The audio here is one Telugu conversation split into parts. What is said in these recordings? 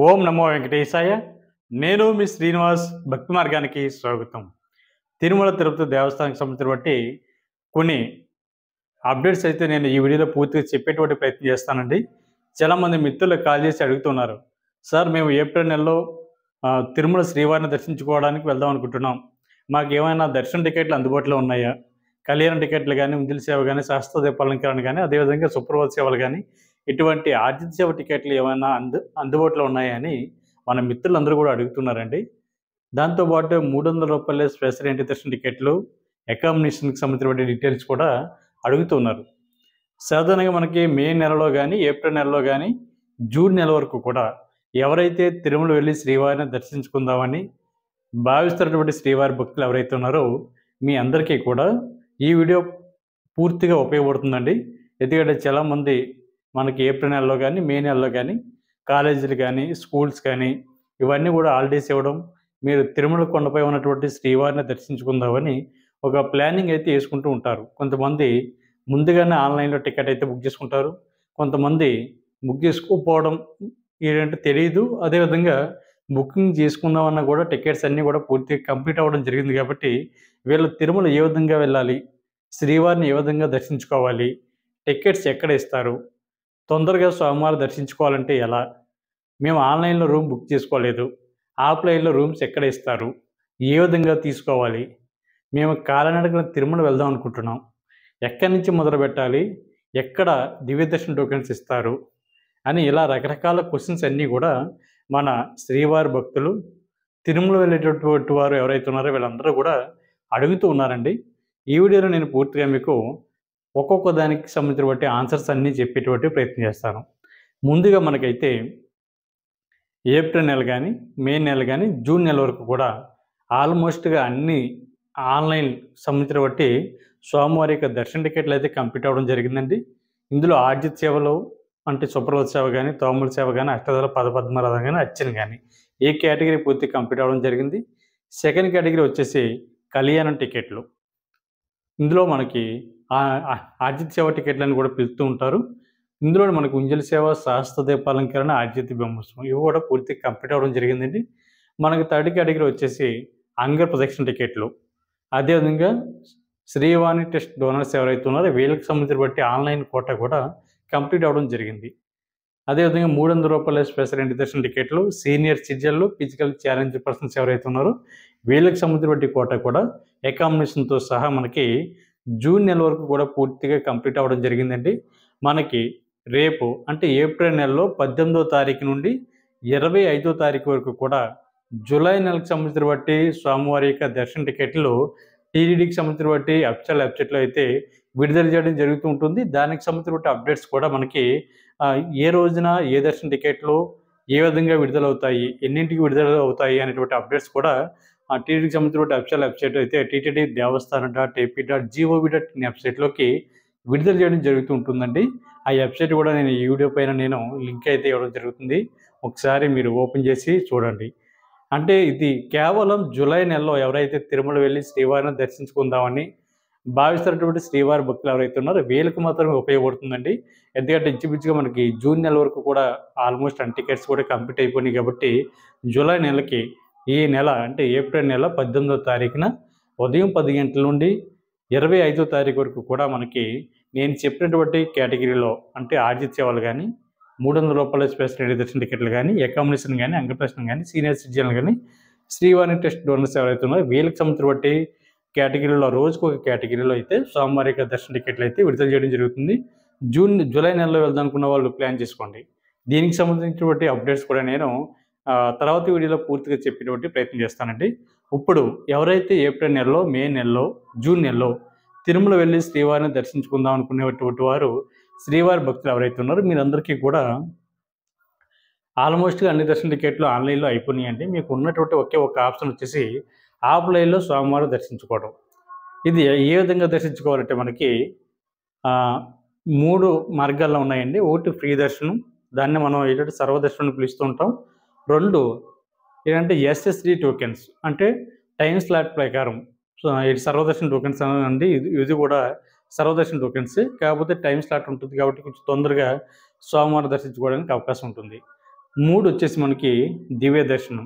ఓం నమో వెంకటేశాయ. నేను మీ శ్రీనివాస్. భక్తి మార్గానికి స్వాగతం. తిరుమల తిరుపతి దేవస్థానానికి సంబంధించిన బట్టి కొన్ని అప్డేట్స్ అయితే నేను ఈ వీడియోలో పూర్తిగా చెప్పేటువంటి ప్రయత్నం చేస్తానండి. చాలామంది మిత్రులు కాల్ చేసి అడుగుతున్నారు, సార్ మేము ఏప్రిల్ నెలలో తిరుమల శ్రీవారిని దర్శించుకోవడానికి వెళ్దాం అనుకుంటున్నాం. మాకు ఏమైనా దర్శన టికెట్లు అందుబాటులో ఉన్నాయా? కళ్యాణ టికెట్లు కానీ, ఉంజల్ సేవ కానీ, సహస్రదీపాలంకరణ కానీ, అదేవిధంగా సుప్రభాత సేవలు కానీ, ఇటువంటి ఆర్జిత సేవ టికెట్లు ఏమైనా అందుబాటులో ఉన్నాయా అని మన మిత్రులందరూ కూడా అడుగుతున్నారండి. దాంతోపాటు రూ. 300 స్పెషల్ ఎంట్రీ దర్శన టికెట్లు, అకామిడేషన్కి సంబంధించిన డీటెయిల్స్ కూడా అడుగుతున్నారు. సాధారణంగా మనకి మే నెలలో కానీ, ఏప్రిల్ నెలలో కానీ, జూన్ నెల వరకు కూడా ఎవరైతే తిరుమల వెళ్ళి శ్రీవారిని దర్శించుకుందామని భావిస్తున్నటువంటి శ్రీవారి భక్తులు ఎవరైతే ఉన్నారో మీ అందరికీ కూడా ఈ వీడియో పూర్తిగా ఉపయోగపడుతుందండి. ఎందుకంటే చాలామంది మనకి ఏప్రిల్ నెలలో కానీ, మే నెలలో కానీ కాలేజీలు కానీ, స్కూల్స్ కానీ ఇవన్నీ కూడా హాలిడేస్ ఇవ్వడం, మీరు తిరుమల కొండపై ఉన్నటువంటి శ్రీవారిని దర్శించుకుందామని ఒక ప్లానింగ్ అయితే వేసుకుంటూ ఉంటారు. కొంతమంది ముందుగానే ఆన్లైన్లో టికెట్ అయితే బుక్ చేసుకుంటారు. కొంతమంది బుక్ చేసుకోకపోవడం ఏంటంటే తెలియదు. అదేవిధంగా బుకింగ్ చేసుకుందామన్నా కూడా టికెట్స్ అన్నీ కూడా పూర్తిగా కంప్లీట్ అవ్వడం జరిగింది. కాబట్టి వీళ్ళు తిరుమల ఏ విధంగా వెళ్ళాలి, శ్రీవారిని ఏ విధంగా దర్శించుకోవాలి, టికెట్స్ ఎక్కడ ఇస్తారు, తొందరగా స్వామివారిని దర్శించుకోవాలంటే ఎలా, మేము ఆన్లైన్లో రూమ్ బుక్ చేసుకోలేదు, ఆఫ్లైన్లో రూమ్స్ ఎక్కడ ఇస్తారు, ఏ విధంగా తీసుకోవాలి, మేము కాలినడకన తిరుమల వెళ్దాం అనుకుంటున్నాం, ఎక్కడి నుంచి మొదలు పెట్టాలి, ఎక్కడ దివ్య దర్శన టోకెన్స్ ఇస్తారు అని ఇలా రకరకాల క్వశ్చన్స్ అన్నీ కూడా మన శ్రీవారి భక్తులు, తిరుమల వెళ్ళేటటువంటి వారు ఎవరైతే ఉన్నారో వీళ్ళందరూ కూడా అడుగుతూ ఉన్నారండి. ఈ వీడియోలో నేను పూర్తిగా మీకు ఒక్కొక్క దానికి సంబంధించినటువంటి ఆన్సర్స్ అన్నీ చెప్పేటువంటి ప్రయత్నం చేస్తాను. ముందుగా మనకైతే ఏప్రిల్ నెల కానీ, మే నెల కానీ, జూన్ నెల వరకు కూడా ఆల్మోస్ట్గా అన్ని ఆన్లైన్ సంబంధించిన బట్టి స్వామివారి యొక్క దర్శన టికెట్లు అయితే కంప్లీట్ అవ్వడం జరిగిందండి. ఇందులో ఆర్జిత సేవలు అంటే సుప్రభాత సేవ కానీ, తోముల సేవ కానీ, అష్టదళ పదపద్మనాథం కానీ, అర్చన కానీ ఏ కేటగిరీ పూర్తి కంప్లీట్ అవ్వడం జరిగింది. సెకండ్ కేటగిరీ వచ్చేసి కళ్యాణం టికెట్లు. ఇందులో మనకి ఆర్జిత సేవ టికెట్లను కూడా పిలుస్తూ ఉంటారు. ఇందులో మనకు ఉంజల్ సేవ, సహస్రదీపాలంకరణ, ఆర్జిత బ్రహ్మోత్సవం ఇవి కూడా పూర్తి కంప్లీట్ అవ్వడం జరిగిందండి. మనకి థర్డ్ కేటగిరీ వచ్చేసి అంగ ప్రదక్షిణ టికెట్లు. అదేవిధంగా శ్రీవాణి టెస్ట్ డోనర్స్ ఎవరైతే ఉన్నారో వీళ్ళకి సంబంధించిన బట్టి ఆన్లైన్ కోటా కూడా కంప్లీట్ అవ్వడం జరిగింది. అదేవిధంగా రూ. 300 స్పెషల్ ఎంట్రీ దర్శన టికెట్లు, సీనియర్ సిటిజన్లు, ఫిజికల్ ఛాలెంజ్ పర్సన్స్ ఎవరైతే ఉన్నారో వీళ్ళకి సంబంధించిన బట్టి కోటా కూడా అకామిడేషన్తో సహా మనకి జూన్ నెల వరకు కూడా పూర్తిగా కంప్లీట్ అవ్వడం జరిగిందండి. మనకి రేపు అంటే ఏప్రిల్ నెలలో 18వ తారీఖు నుండి 25వ తారీఖు వరకు కూడా జూలై నెలకు సంబంధించిన బట్టి స్వామివారి యొక్క దర్శన టికెట్లు టీటీడీకి సంబంధించిన బట్టి అఫీషియల్ వెబ్సైట్లో అయితే విడుదల చేయడం జరుగుతూ ఉంటుంది. దానికి సంబంధించిన బట్టి అప్డేట్స్ కూడా మనకి ఏ రోజున ఏ దర్శన టికెట్లు ఏ విధంగా విడుదలవుతాయి, ఎన్నింటికి విడుదల అవుతాయి అనేటువంటి అప్డేట్స్ కూడా టీటీడీకి సంబంధించిన అఫీషియల్ వెబ్సైట్ అయితే టీటీడీ దేవస్థానం.ఏపీ.gov.in వెబ్సైట్లోకి విడుదల చేయడం జరుగుతూ ఉంటుందండి. ఆ వెబ్సైట్ కూడా నేను ఈ వీడియో పైన నేను లింక్ అయితే ఇవ్వడం జరుగుతుంది. ఒకసారి మీరు ఓపెన్ చేసి చూడండి. అంటే ఇది కేవలం జూలై నెలలో ఎవరైతే తిరుమల వెళ్ళి శ్రీవారిని దర్శించుకుందామని భావిస్తున్నటువంటి శ్రీవారి భక్తులు ఎవరైతే ఉన్నారో వీళ్ళకి మాత్రమే ఉపయోగపడుతుందండి. ఎందుకంటే ఇంచుమించుగా మనకి జూన్ నెల వరకు కూడా ఆల్మోస్ట్ అన్ని టికెట్స్ కూడా కంప్లీట్ అయిపోయినాయి. కాబట్టి జూలై నెలకి ఈ నెల అంటే ఏప్రిల్ నెల 18వ తారీఖున ఉదయం 10 గంటల నుండి 25వ తారీఖు వరకు కూడా మనకి నేను చెప్పినటువంటి కేటగిరీలో అంటే ఆర్జిత సేవలు కానీ, రూ. 300 స్పెషల్ ఎంట్రీ దర్శన టికెట్లు కానీ, అకామిడేషన్ కానీ, అంగప్రదక్షిణ కానీ, సీనియర్ సిటిజన్లు కానీ, శ్రీవాణి టెస్ట్ డోనర్స్ ఎవరైతే ఉన్నారో వీళ్ళకి సంబంధించిన బట్టి కేటగిరీలో రోజుకు ఒక కేటగిరీలో అయితే స్వామివారి యొక్క దర్శన టికెట్లు అయితే విడుదల చేయడం జరుగుతుంది. జూలై నెలలో వెళ్దాం అనుకున్న వాళ్ళు ప్లాన్ చేసుకోండి. దీనికి సంబంధించినటువంటి అప్డేట్స్ కూడా నేను తర్వాత వీడియోలో పూర్తిగా చెప్పేటువంటి ప్రయత్నం చేస్తానండి. ఇప్పుడు ఎవరైతే ఏప్రిల్ నెలలో, మే నెలలో, జూన్ నెలలో తిరుమల వెళ్ళి శ్రీవారిని దర్శించుకుందాం అనుకునేటువంటి వారు శ్రీవారి భక్తులు ఎవరైతే ఉన్నారో మీరందరికీ కూడా ఆల్మోస్ట్గా అన్ని దర్శన టికెట్లు ఆన్లైన్లో అయిపోయినాయండి. మీకు ఉన్నటువంటి ఒకే ఒక ఆప్షన్ వచ్చేసి ఆఫ్లైన్లో స్వామివారు దర్శించుకోవడం. ఇది ఏ విధంగా దర్శించుకోవాలంటే మనకి 3 మార్గాల్లో ఉన్నాయండి. ఒకటి ఫ్రీ దర్శనం, దాన్ని మనం ఏంటంటే సర్వదర్శనం పిలుస్తూ ఉంటాం. 2 ఏంటంటే ఎస్ఎస్డి టోకెన్స్ అంటే టైం స్లాట్ ప్రకారం. సో ఇది సర్వదర్శన టోకెన్స్ అండి. ఇది కూడా సర్వదర్శన టోకెన్స్, కాకపోతే టైం స్లాట్ ఉంటుంది కాబట్టి కొంచెం తొందరగా స్వామివారిని దర్శించుకోవడానికి అవకాశం ఉంటుంది. 3 వచ్చేసి మనకి దివ్య దర్శనం.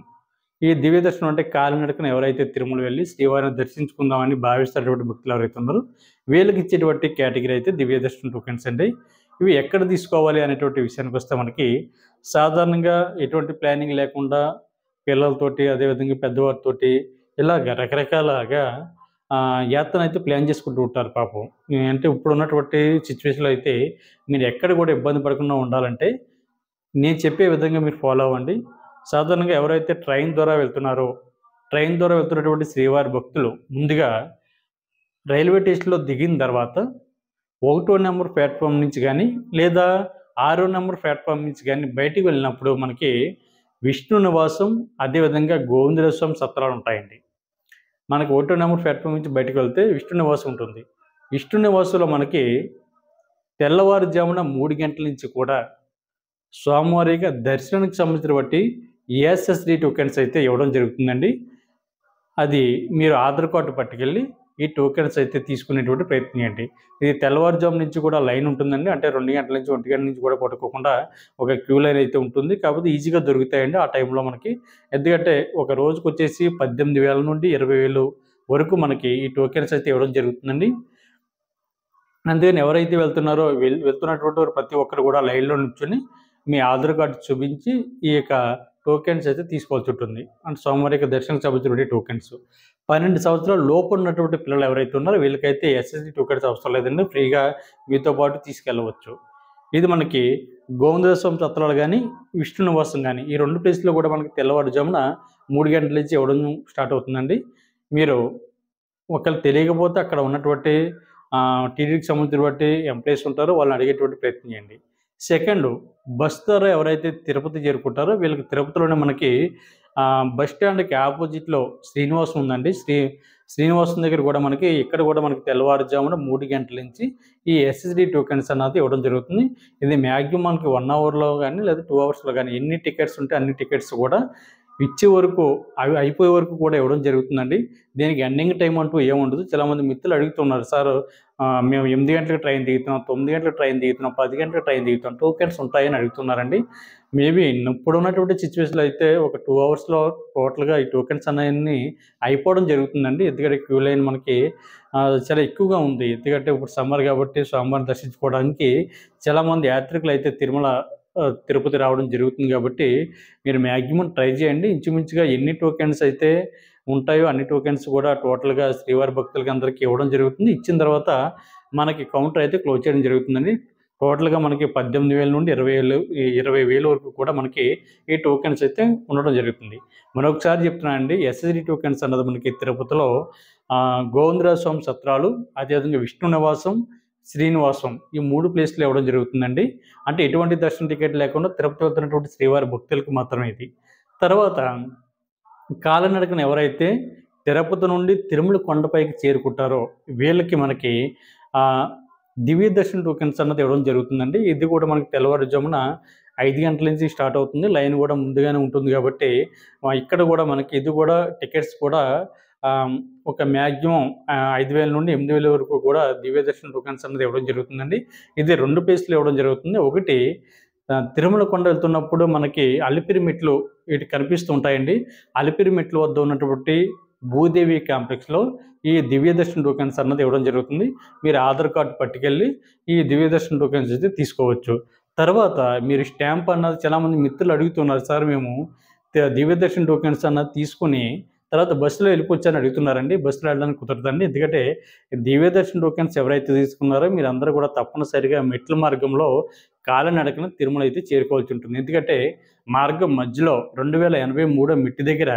ఈ దివ్య దర్శనం అంటే కాలినడకన ఎవరైతే తిరుమల వెళ్ళి శ్రీవారిని దర్శించుకుందామని భావిస్తున్నటువంటి భక్తులు ఎవరైతే ఉన్నారో వీళ్ళకి ఇచ్చేటువంటి కేటగిరీ అయితే దివ్య దర్శనం టోకెన్స్ అండి. ఇవి ఎక్కడ తీసుకోవాలి అనేటువంటి విషయానికి వస్తే మనకి సాధారణంగా ఎటువంటి ప్లానింగ్ లేకుండా పిల్లలతోటి అదేవిధంగా పెద్దవారితోటి ఇలాగ రకరకాలుగా యాత్రను అయితే ప్లాన్ చేసుకుంటూ ఉంటారు పాపం. అంటే ఇప్పుడు ఉన్నటువంటి సిచ్యువేషన్లో అయితే మీరు ఎక్కడ కూడా ఇబ్బంది పడకుండా ఉండాలంటే నేను చెప్పే విధంగా మీరు ఫాలో అవ్వండి. సాధారణంగా ఎవరైతే ట్రైన్ ద్వారా వెళ్తున్నారో ట్రైన్ ద్వారా వెళ్తున్నటువంటి శ్రీవారి భక్తులు ముందుగా రైల్వే స్టేషన్లో దిగిన తర్వాత 1వ నెంబర్ ప్లాట్ఫామ్ నుంచి కానీ లేదా 6వ నెంబర్ ప్లాట్ఫామ్ నుంచి కానీ బయటికి వెళ్ళినప్పుడు మనకి విష్ణు నివాసం అదేవిధంగా గోవిందరాజ స్వామి సత్రాలు ఉంటాయండి. మనకి 1వ నెంబర్ ప్లాట్ఫామ్ నుంచి బయటకు వెళ్తే విష్ణు నివాసం ఉంటుంది. విష్ణు నివాసంలో మనకి తెల్లవారుజామున 3 గంటల నుంచి కూడా స్వామివారిగా దర్శనానికి సంబంధించిన బట్టి ESSD టోకెన్స్ అయితే ఇవ్వడం జరుగుతుందండి. అది మీరు ఆధార్ కార్డు పట్టుకెళ్ళి ఈ టోకెన్స్ అయితే తీసుకునేటువంటి ప్రయత్నం చేయండి. ఇది తెల్లవారుజాము నుంచి కూడా లైన్ ఉంటుందండి. అంటే 2 గంటల నుంచి 1 గంట నుంచి కూడా పట్టుకోకుండా ఒక క్యూ లైన్ అయితే ఉంటుంది. కాకపోతే ఈజీగా దొరుకుతాయండి ఆ టైంలో మనకి. ఎందుకంటే ఒక రోజుకు వచ్చేసి 18,000 నుండి 20,000 వరకు మనకి ఈ టోకెన్స్ అయితే ఇవ్వడం జరుగుతుందండి. అందుకని ఎవరైతే వెళ్తున్నారో వెళ్తున్నటువంటి వారు ప్రతి ఒక్కరు కూడా లైన్లో నిల్చొని మీ ఆధార్ కార్డు చూపించి ఈ యొక్క టోకెన్స్ అయితే తీసుకోవాల్సి ఉంటుంది. అంటే స్వామివారి యొక్క దర్శనం సంబంధించిన టోకెన్స్ 12 సంవత్సరాల లోపు ఉన్నటువంటి పిల్లలు ఎవరైతే ఉన్నారో వీళ్ళకైతే SSD టోకెన్స్ అవసరం లేదండి. ఫ్రీగా మీతో పాటు తీసుకెళ్ళవచ్చు. ఇది మనకి గోవిందరాజ స్వామి సత్రాలు కానీ విష్ణు నివాసం కానీ ఈ 2 ప్లేస్లో కూడా మనకి తెల్లవారుజామున 3 గంటల నుంచి ఇవ్వడం స్టార్ట్ అవుతుందండి. మీరు ఒకవేళ తెలియకపోతే అక్కడ ఉన్నటువంటి టీటీడీకి సంబంధించినటువంటి ఎంప్లాయీస్ ఉంటారో వాళ్ళని అడిగేటువంటి ప్రయత్నం చేయండి. సెకండ్, బస్ ద్వారా ఎవరైతే తిరుపతి చేరుకుంటారో వీళ్ళకి తిరుపతిలోనే మనకి బస్ స్టాండ్కి ఆపోజిట్లో శ్రీనివాసం ఉందండి. శ్రీనివాసం దగ్గర కూడా మనకి ఇక్కడ కూడా మనకి తెల్లవారుజామున 3 గంటల నుంచి ఈ SSD టోకెన్స్ అన్నది ఇవ్వడం జరుగుతుంది. ఇది మ్యాక్సిమం మనకి 1 అవర్లో కానీ లేదా 2 అవర్స్లో కానీ ఎన్ని టికెట్స్ ఉంటే అన్ని టికెట్స్ కూడా ఇచ్చే వరకు అవి అయిపోయే వరకు కూడా ఇవ్వడం జరుగుతుందండి. దీనికి ఎండింగ్ టైం అంటూ ఏముండదు. చాలామంది మిత్రులు అడుగుతున్నారు, సార్ మేము 8 గంటలకు ట్రైన్ దిగుతున్నాం, 9 గంటలకు ట్రైన్ దిగుతున్నాం, 10 గంటలకు ట్రైన్ దిగుతాం, టోకెన్స్ ఉంటాయని అడుగుతున్నారండి. మేబీ ఇప్పుడు ఉన్నటువంటి సిచ్యువేషన్లో అయితే ఒక 2 అవర్స్లో టోటల్గా ఈ టోకెన్స్ అనేవి అయిపోవడం జరుగుతుందండి. ఎందుకంటే క్యూ లైన్ మనకి చాలా ఎక్కువగా ఉంది. ఎందుకంటే ఇప్పుడు సమ్మర్ కాబట్టి స్వామివారిని దర్శించుకోవడానికి చాలామంది యాత్రికులు అయితే తిరుపతి రావడం జరుగుతుంది కాబట్టి మీరు మ్యాక్సిమం ట్రై చేయండి. ఇంచుమించుగా ఎన్ని టోకెన్స్ అయితే ఉంటాయో అన్ని టోకెన్స్ కూడా టోటల్గా శ్రీవారి భక్తులకి అందరికీ ఇవ్వడం జరుగుతుంది. ఇచ్చిన తర్వాత మనకి కౌంటర్ అయితే క్లోజ్ చేయడం జరుగుతుందండి. టోటల్గా మనకి 18,000 నుండి 20,000 వరకు కూడా మనకి ఈ టోకెన్స్ అయితే ఉండడం జరుగుతుంది. మరొకసారి చెప్తున్నానండి, SSD టోకెన్స్ అన్నది మనకి తిరుపతిలో గోవిందరాజ స్వామి సత్రాలు అదేవిధంగా విష్ణు నివాసం శ్రీనివాసం ఈ 3 ప్లేస్లు ఇవ్వడం జరుగుతుందండి. అంటే ఎటువంటి దర్శన టికెట్ లేకుండా తిరుపతి వెళ్తున్నటువంటి శ్రీవారి భక్తులకు మాత్రమే ఇది. తర్వాత కాలినడకన ఎవరైతే తిరుపతి నుండి తిరుమల కొండపైకి చేరుకుంటారో వీళ్ళకి మనకి దివ్య దర్శన టోకెన్స్ అన్నది ఇవ్వడం జరుగుతుందండి. ఇది కూడా మనకి తెల్లవారుజామున 5 గంటల నుంచి స్టార్ట్ అవుతుంది. లైన్ కూడా ముందుగానే ఉంటుంది కాబట్టి ఇక్కడ కూడా మనకి ఇది కూడా టికెట్స్ కూడా ఒక మ్యాక్సిమం 5,000 నుండి 8,000 వరకు కూడా దివ్య దర్శన టోకెన్స్ అన్నది ఇవ్వడం జరుగుతుందండి. ఇది 2 ప్లేస్లు ఇవ్వడం జరుగుతుంది. ఒకటి తిరుమల కొండ వెళ్తున్నప్పుడు మనకి అలిపిరి మెట్లు ఇటు కనిపిస్తూ ఉంటాయండి. అలిపిరి మెట్ల వద్ద ఉన్నటువంటి భూదేవి కాంప్లెక్స్లో ఈ దివ్య దర్శన టోకెన్స్ అన్నది ఇవ్వడం జరుగుతుంది. మీరు ఆధార్ కార్డు పట్టుకెళ్ళి ఈ దివ్య దర్శన టోకెన్స్ అయితే తీసుకోవచ్చు. తర్వాత మీరు స్టాంప్ అన్నది చాలామంది మిత్రులు అడుగుతున్నారు, సార్ మేము దివ్య దర్శన టోకెన్స్ అన్నది తీసుకుని తర్వాత బస్సులో వెళ్ళిపోవచ్చని అడుగుతున్నారండి. బస్సులో వెళ్ళడానికి కుదరదండి. ఎందుకంటే దివ్య దర్శన టోకెన్స్ ఎవరైతే తీసుకున్నారో మీరందరూ కూడా తప్పనిసరిగా మెట్ల మార్గంలో కాలినడకన తిరుమల అయితే చేరుకోవాల్సి ఉంటుంది. ఎందుకంటే మార్గం మధ్యలో 2083 మెట్టు దగ్గర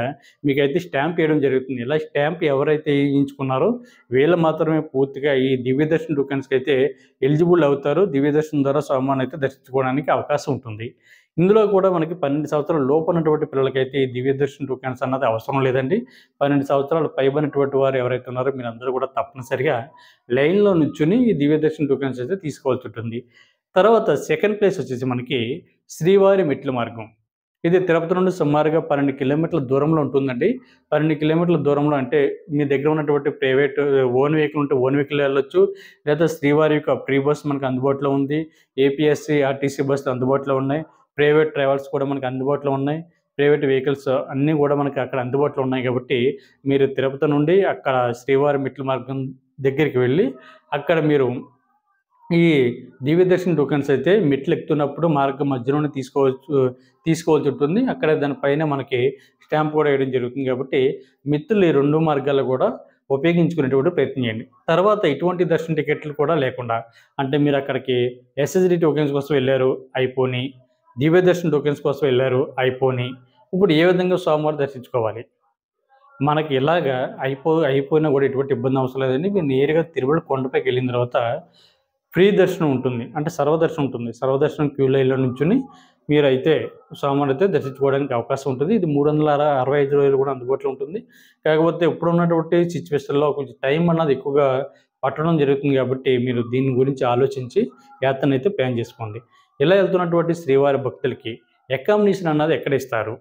మీకైతే స్టాంప్ వేయడం జరుగుతుంది. ఇలా స్టాంప్ ఎవరైతే వేయించుకున్నారో వీళ్ళు మాత్రమే పూర్తిగా ఈ దివ్య దర్శన టోకెన్స్కి అయితే ఎలిజిబుల్ అవుతారు. దివ్య దర్శనం ద్వారా స్వామివారిని అయితే దర్శించుకోవడానికి అవకాశం ఉంటుంది. ఇందులో కూడా మనకి 12 సంవత్సరాల లోపు ఉన్నటువంటి పిల్లలకైతే ఈ దివ్య దర్శన టోకెన్స్ అన్నది అవసరం లేదండి. 12 సంవత్సరాలు పైబడినటువంటి వారు ఎవరైతే ఉన్నారో మీరందరూ కూడా తప్పనిసరిగా లైన్లో నుంచుని ఈ దివ్య దర్శన టోకెన్స్ అయితే తీసుకోవాల్సి ఉంటుంది. తర్వాత సెకండ్ ప్లేస్ వచ్చేసి మనకి శ్రీవారి మెట్ల మార్గం. ఇది తిరుపతి నుండి సుమారుగా 12 కిలోమీటర్ల దూరంలో ఉంటుందండి. 12 కిలోమీటర్ల దూరంలో అంటే మీ దగ్గర ఉన్నటువంటి ప్రైవేట్ ఓన్ వెహికల్ ఉంటే ఓన్ వెహికల్ వెళ్ళొచ్చు. లేదా శ్రీవారి యొక్క ఫ్రీ బస్ మనకు అందుబాటులో ఉంది. APSC, RTC బస్సులు అందుబాటులో ఉన్నాయి. ప్రైవేట్ ట్రావెల్స్ కూడా మనకు అందుబాటులో ఉన్నాయి. ప్రైవేట్ వెహికల్స్ అన్నీ కూడా మనకి అక్కడ అందుబాటులో ఉన్నాయి కాబట్టి మీరు తిరుపతి నుండి అక్కడ శ్రీవారి మెట్ల మార్గం దగ్గరికి వెళ్ళి అక్కడ మీరు ఈ దివ్య దర్శన్ టోకెన్స్ అయితే మెట్లు ఎక్కుతున్నప్పుడు మార్గం మధ్యలోనే తీసుకోవాల్సి ఉంటుంది. అక్కడ దానిపైన మనకి స్టాంప్ కూడా వేయడం జరుగుతుంది కాబట్టి మిత్రులు ఈ 2 మార్గాలు కూడా ఉపయోగించుకునేటువంటి ప్రయత్నం చేయండి. తర్వాత ఎటువంటి దర్శన టికెట్లు కూడా లేకుండా అంటే మీరు అక్కడికి ఎస్ఎస్డి టోకెన్స్ కోసం వెళ్ళారు అయిపోని, దివ్య దర్శన్ టోకెన్స్ కోసం వెళ్ళారు అయిపోని, ఇప్పుడు ఏ విధంగా స్వామివారిని దర్శించుకోవాలి? మనకి ఇలాగా అయిపోయినా కూడా ఎటువంటి ఇబ్బంది అవసరం లేదండి. మీరు నేరుగా తిరుమల కొండపైకి వెళ్ళిన తర్వాత ఫ్రీ దర్శనం ఉంటుంది. అంటే సర్వదర్శనం ఉంటుంది. సర్వదర్శనం క్యూ లైన్‌లో నుంచొని మీరైతే స్వామివారిని అయితే దర్శించుకోవడానికి అవకాశం ఉంటుంది. ఇది 365 రోజులు కూడా అందుబాటులో ఉంటుంది. కాకపోతే ఇప్పుడున్నటువంటి సిట్యుయేషన్‌లో కొంచెం టైం అన్నది ఎక్కువగా పట్టడం జరుగుతుంది కాబట్టి మీరు దీని గురించి ఆలోచించి యాత్రనైతే ప్లాన్ చేసుకోండి. ఇలా వెళ్తున్నటువంటి శ్రీవారి భక్తులకి అకామిడేషన్ అన్నది ఎక్కడ ఇస్తారు?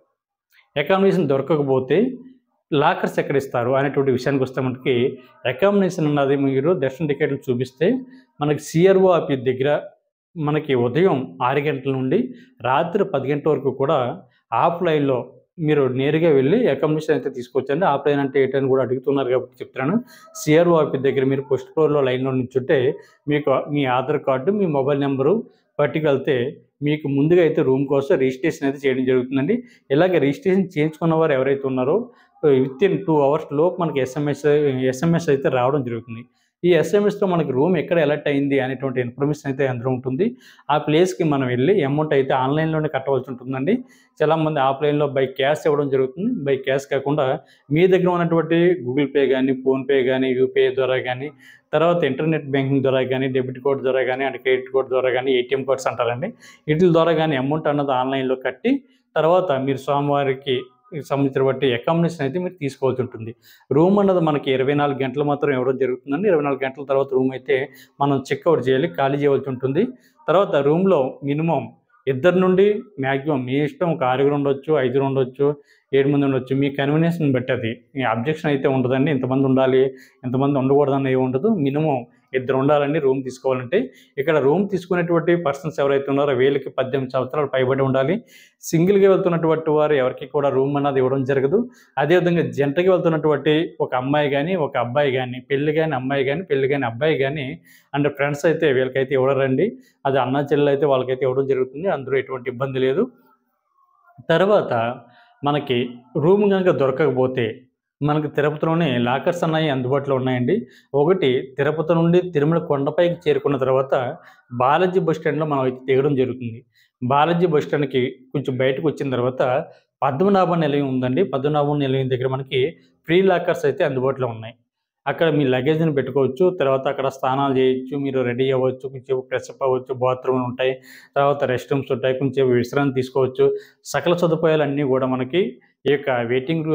అకామిడేషన్ దొరకకపోతే లాకర్స్ ఎక్కడ ఇస్తారు అనేటువంటి విషయానికి వస్తే మనకి అకామిడేషన్ అన్నది మీరు దర్శన టికెట్లు చూపిస్తే మనకి సిఆర్ఓ ఆఫీస్ దగ్గర మనకి ఉదయం 6 గంటల నుండి రాత్రి 10 గంటల వరకు కూడా ఆఫ్లైన్‌లో మీరు నేరుగా వెళ్ళి అకామిడేషన్ అయితే తీసుకోవచ్చండి. ఆఫ్లైన్ అంటే ఏంటని కూడా అడుగుతున్నారు కాబట్టి చెప్తున్నాను. సిఆర్ఓ ఆఫీస్ దగ్గర మీరు ఫస్ట్ ఫ్లోర్‌లో లైన్‌లో నిల్చుంటే మీకు మీ ఆధార్ కార్డు, మీ మొబైల్ నెంబరు పట్టుకెళ్తే మీకు ముందుగా అయితే రూమ్ కోసం రిజిస్ట్రేషన్ అయితే చేయడం జరుగుతుందండి. ఇలాగే రిజిస్ట్రేషన్ చేయించుకున్న వారు ఎవరైతే ఉన్నారో వితిన్ 2 అవర్స్ లోపు మనకి ఎస్ఎంఎస్ అయితే రావడం జరుగుతుంది. ఈ ఎస్ఎంఎస్‌లో మనకి రూమ్ ఎక్కడ అలర్ట్ అయింది అనేటువంటి ఇన్ఫర్మేషన్ అయితే అందులో ఉంటుంది. ఆ ప్లేస్‌కి మనం వెళ్ళి అమౌంట్ అయితే ఆన్‌లైన్‌లోనే కట్టవలసి ఉంటుందండి. చాలామంది ఆఫ్‌లైన్‌లో బై క్యాష్ ఇవ్వడం జరుగుతుంది. బై క్యాష్ కాకుండా మీ దగ్గర ఉన్నటువంటి గూగుల్ పే గానీ, ఫోన్‌పే గానీ, యూపీఐ ద్వారా గానీ, తర్వాత ఇంటర్నెట్ బ్యాంకింగ్ ద్వారా గానీ, డెబిట్ కార్డ్ ద్వారా గానీ, అంటే క్రెడిట్ కార్డ్ ద్వారా గానీ, ఏటీఎం కార్డ్స్ అంటారండి. వీటిల ద్వారా గానీ అమౌంట్ అన్నది ఆన్‌లైన్‌లో కట్టి తర్వాత మీరు స్వామివారికి సంబంధించిన బట్టి అకామిడేషన్ అయితే మీరు తీసుకోవాల్సి ఉంటుంది. రూమ్ అన్నది మనకి 24 గంటలు మాత్రం ఇవ్వడం జరుగుతుందండి. 24 గంటల తర్వాత రూమ్ అయితే మనం చెక్‌ఔట్ చేయాలి. ఖాళీ చేయవలసి ఉంటుంది. తర్వాత రూమ్‌లో మినిమమ్ ఇద్దరు నుండి మాక్సిమం మీ ఇష్టం ఒక 6 ఉండొచ్చు, 5 ఉండొచ్చు, 7 మంది ఉండొచ్చు. మీ కన్వీనియన్స్‌ని బట్టి అది. ఈ అబ్జెక్షన్ అయితే ఉండదండి. ఇంతమంది ఉండాలి, ఇంతమంది ఉండకూడదని ఏమి ఉండదు. మినిమమ్ ఇద్దరు ఉండాలండి రూమ్ తీసుకోవాలంటే. ఇక్కడ రూమ్ తీసుకునేటువంటి పర్సన్స్ ఎవరైతే ఉన్నారో వీళ్ళకి 18 సంవత్సరాలు పైబడి ఉండాలి. సింగిల్‌గా వెళ్తున్నటువంటి వారు ఎవరికీ కూడా రూమ్ అన్నది ఇవ్వడం జరగదు. అదేవిధంగా జంటగా వెళ్తున్నటువంటి ఒక అమ్మాయి గానీ, ఒక అబ్బాయి గానీ, పెళ్లి గాని అమ్మాయి గానీ, పెళ్లి గాని అబ్బాయి గానీ అండ్ ఫ్రెండ్స్ అయితే వీళ్ళకైతే ఇవ్వరండి. అది అన్నా చెల్లెలు అయితే వాళ్ళకైతే ఇవ్వడం జరుగుతుంది. అందులో ఎటువంటి ఇబ్బంది లేదు. తర్వాత మనకి రూమ్ గనుక దొరకకపోతే మనకి తిరుపతిలోనే లాకర్స్ అన్నయి అందుబాటులో ఉన్నాయండి. ఒకటి తిరుపతి నుండి తిరుమల కొండపైకి చేరుకున్న తర్వాత బాలాజీ బస్ స్టాండ్‌లో మనం అయితే దిగడం జరుగుతుంది. బాలాజీ బస్ స్టాండ్‌కి కొంచెం బయటకొచ్చిన తర్వాత పద్మనాభ నిలయం ఉందండి. పద్మనాభ నిలయం దగ్గర మనకి ఫ్రీ లాకర్స్ అయితే అందుబాటులో ఉన్నాయి. అక్కడ మీ లగేజ్‌ని పెట్టుకోవచ్చు. తర్వాత అక్కడ స్నానాలు చేయొచ్చు. మీరు రెడీ అవ్వచ్చు. కొంచెంసేపు ఫ్రెషప్ అవ్వచ్చు. బాత్రూమ్‌లు ఉంటాయి. తర్వాత రెస్ట్ రూమ్స్ ఉంటాయి. కొంచెంసేపు విశ్రాంతి తీసుకోవచ్చు. సకల సదుపాయాలన్నీ కూడా మనకి ఈ యొక్క వెయిటింగ్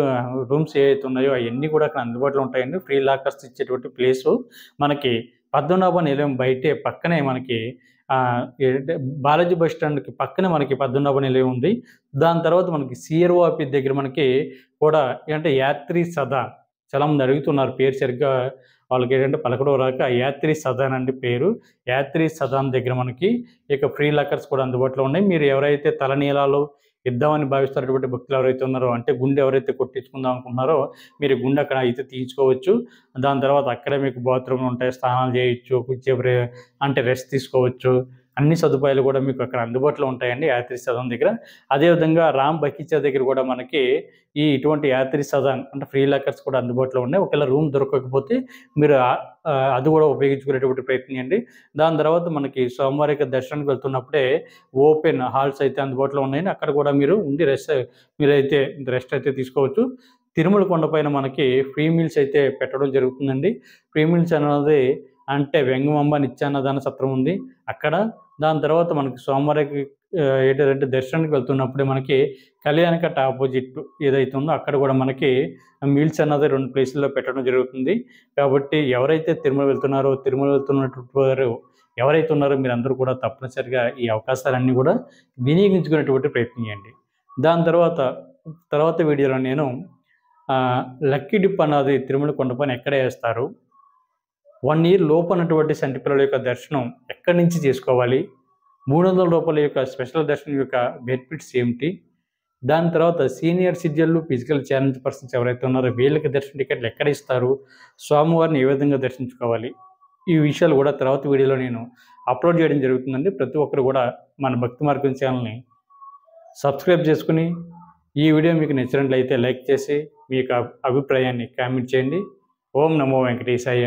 రూమ్స్ ఏవైతే ఉన్నాయో అయన్నీ కూడా అక్కడ అందుబాటులో ఉంటాయండి. ఫ్రీ లాకర్స్ ఇచ్చేటువంటి ప్లేసు మనకి పద్మనాభ నిలయం బయటే పక్కనే మనకి ఏంటంటే బాలాజీ బస్ స్టాండ్‌కి పక్కనే మనకి పద్మనాభ నిలయం ఉంది. దాని తర్వాత మనకి సిఆర్ఓ ఆఫీస్ దగ్గర మనకి కూడా అంటే యాత్రి సదా చాలామంది అడుగుతున్నారు పేరు సరిగ్గా వాళ్ళకేంటంటే పలకడం రాక యాత్రి సదాన్ అండి పేరు. యాత్రి సదాన్ దగ్గర మనకి ఇక ఫ్రీ లాకర్స్ కూడా అందుబాటులో ఉన్నాయి. మీరు ఎవరైతే తలనీలాలు ఇద్దామని భావిస్తున్నటువంటి భక్తులు ఎవరైతే ఉన్నారో అంటే గుండె ఎవరైతే కొట్టించుకుందాం అనుకుంటున్నారో మీరు గుండె అక్కడ అయితే తీయించుకోవచ్చు. దాని తర్వాత అక్కడే మీకు బాత్రూమ్‌లు ఉంటాయి. స్నానాలు చేయొచ్చు. కొంచెంసేపు అంటే రెస్ట్ తీసుకోవచ్చు. అన్ని సదుపాయాలు కూడా మీకు అక్కడ అందుబాటులో ఉంటాయండి యాత్రి సదన్ దగ్గర. అదేవిధంగా రామ్ బగీచా దగ్గర కూడా మనకి ఇటువంటి యాత్రి సదన్ అంటే ఫ్రీ లాకర్స్ కూడా అందుబాటులో ఉన్నాయి. ఒకవేళ రూమ్ దొరకకపోతే మీరు అది కూడా ఉపయోగించుకునేటువంటి ప్రయత్నం చేయండి. దాని తర్వాత మనకి స్వామివారికి దర్శనానికి వెళ్తున్నప్పుడే ఓపెన్ హాల్స్ అయితే అందుబాటులో ఉన్నాయండి. అక్కడ కూడా మీరు ఉండి మీరైతే రెస్ట్ అయితే తీసుకోవచ్చు. తిరుమల కొండపైన మనకి ఫ్రీ మీల్స్ అయితే పెట్టడం జరుగుతుందండి. ఫ్రీ మీల్స్ అనేది అంటే వెంగమాంబ నిత్యాన్నదాన సత్రం ఉంది అక్కడ. దాని తర్వాత మనకి స్వామివారికి ఏంటంటే దర్శనానికి వెళ్తున్నప్పుడే మనకి కళ్యాణకట్ట ఆపోజిట్ ఏదైతే ఉందో అక్కడ కూడా మనకి మీల్స్ అన్నది 2 ప్లేసుల్లో పెట్టడం జరుగుతుంది. కాబట్టి ఎవరైతే తిరుమల వెళ్తున్నారో, తిరుమల వెళ్తున్నటువంటి వారు ఎవరైతే ఉన్నారో మీరందరూ కూడా తప్పనిసరిగా ఈ అవకాశాలన్నీ కూడా వినియోగించుకునేటువంటి ప్రయత్నం చేయండి. దాని తర్వాత వీడియోలో నేను లక్కీ డిప్ అన్నది తిరుమల కొండపైన ఎక్కడ వేస్తారు? 1 ఇయర్ లోపు అన్నటువంటి చంటి పిల్లల యొక్క దర్శనం ఎక్కడి నుంచి చేసుకోవాలి? రూ. 300 యొక్క స్పెషల్ దర్శనం యొక్క బెనిఫిట్స్ ఏమిటి, దాని తర్వాత సీనియర్ సిటిజన్లు, ఫిజికల్ ఛాలెంజ్ పర్సన్స్ ఎవరైతే ఉన్నారో వీళ్ళకి దర్శన టికెట్లు ఎక్కడ ఇస్తారు, స్వామివారిని ఏ విధంగా దర్శించుకోవాలి, ఈ విషయాలు కూడా తర్వాత వీడియోలో నేను అప్లోడ్ చేయడం జరుగుతుందండి. ప్రతి ఒక్కరు కూడా మన భక్తి మార్గం ఛానల్ని సబ్స్క్రైబ్ చేసుకుని, ఈ వీడియో మీకు నచ్చినట్లయితే లైక్ చేసి మీ యొక్క అభిప్రాయాన్ని కామెంట్ చేయండి. ఓం నమో వెంకటేశాయ.